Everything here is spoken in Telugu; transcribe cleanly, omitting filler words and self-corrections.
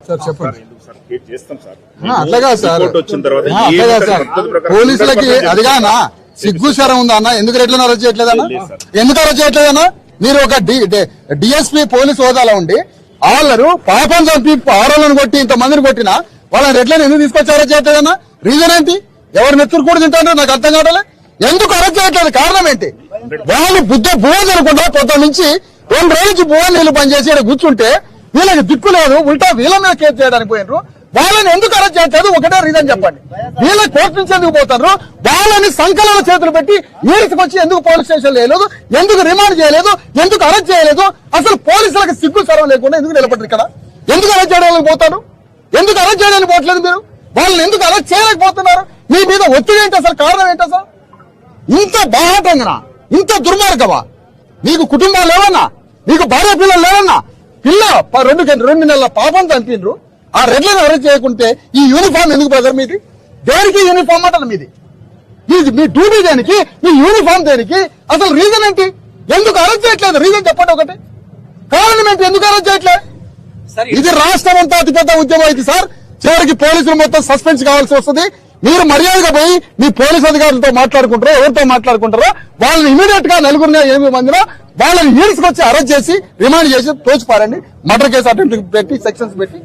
సార్ చెప్పండి. అట్లాగా సార్ పోలీసులకి అదిగానా సిగ్గు శరం ఉందా అన్న? ఎందుకు రెడ్లను అరెస్ట్ చేయట్లేదన్నా? ఎందుకు అరెస్ట్ చేయట్లేదన్నా? మీరు ఒక డిఎస్పీ పోలీసు హోదాలో ఉండి వాళ్ళరు పాపం చంపి ఆడలను కొట్టి ఇంతమందిని కొట్టినా వాళ్ళని రెడ్లను ఎందుకు తీసుకొచ్చి అరెస్ట్ చేయట్లేదన్నా? రీజన్ ఏంటి? ఎవరు నెత్తురు కూడా తింటారో నాకు అర్థం కావట్లే. ఎందుకు అరెస్ట్ చేయట్లేదు? కారణం ఏంటి? వాళ్ళు భువన్ అనుకుంటా కొత్త నుంచి 2 రోజుల నుంచి భువన్ నీళ్లు పనిచేసి ఇక్కడ కూర్చుంటే వీళ్ళకి దిక్కు లేదు, ఉల్టా వీళ్ళ మీద కేసు చేయడానికి పోయినరు. వాళ్ళని ఎందుకు అరెస్ట్ చేయట్లేదు? ఒకటే రీజన్ చెప్పండి. వీళ్ళ కోర్టు నుంచి ఎందుకు పోతారు? వాళ్ళని సంకలన చేతులు పెట్టి ఈడ్చుకొచ్చి ఎందుకు పోలీస్ స్టేషన్ చేయలేదు? ఎందుకు రిమాండ్ చేయలేదు? ఎందుకు అరెస్ట్ చేయలేదు? అసలు పోలీసులకు సిగ్గు సర్వం లేకుండా ఎందుకు నిలబడ్డారు ఇక్కడ? ఎందుకు అరెస్ట్ చేయడానికి పోతారు? ఎందుకు అరెస్ట్ చేయడానికి పోవట్లేదు మీరు? వాళ్ళని ఎందుకు అరెస్ట్ చేయలేకపోతున్నారు? మీ మీద ఒత్తిడి ఏంటి? అసలు కారణం ఏంటి? అసలు ఇంత బాహాటంగా, ఇంత దుర్మార్గమా? నీకు కుటుంబాలు లేవన్నా? నీకు భార్య పిల్లలు లేవన్నా? పిల్ల 2 నెలల పాపం చంపిండ్రు. ఆ రెడ్లను అరెస్ట్ చేయకుంటే ఈ యూనిఫామ్ ఎందుకు బ్రదర్ మీది? దేనికి యూనిఫామ్ అంటారు మీది? మీ డ్యూటీ దేనికి? మీ యూనిఫామ్ దేనికి? అసలు రీజన్ ఏంటి? ఎందుకు అరెస్ట్ చేయట్లేదు? రీజన్ చెప్పండి ఒకటి. కారణం ఏంటి? ఎందుకు అరెస్ట్ చేయట్లేదు? ఇది రాష్ట్రం అంతా అతిపెద్ద ఉద్యమం అయితే సార్. చివరికి పోలీసులు మొత్తం సస్పెన్స్ కావాల్సి వస్తుంది. మీరు మర్యాదగా పోయి మీ పోలీసు అధికారులతో మాట్లాడుకుంటారో ఎవరితో మాట్లాడుకుంటారో వాళ్ళని ఇమీడియట్ గా 8 మందిలో వాళ్ళని ఈడ్చుకొచ్చి అరెస్ట్ చేసి రిమాండ్ చేసి తోచిపారండి. మర్డర్ కేసు అటెంప్ట్ పెట్టి సెక్షన్స్ పెట్టి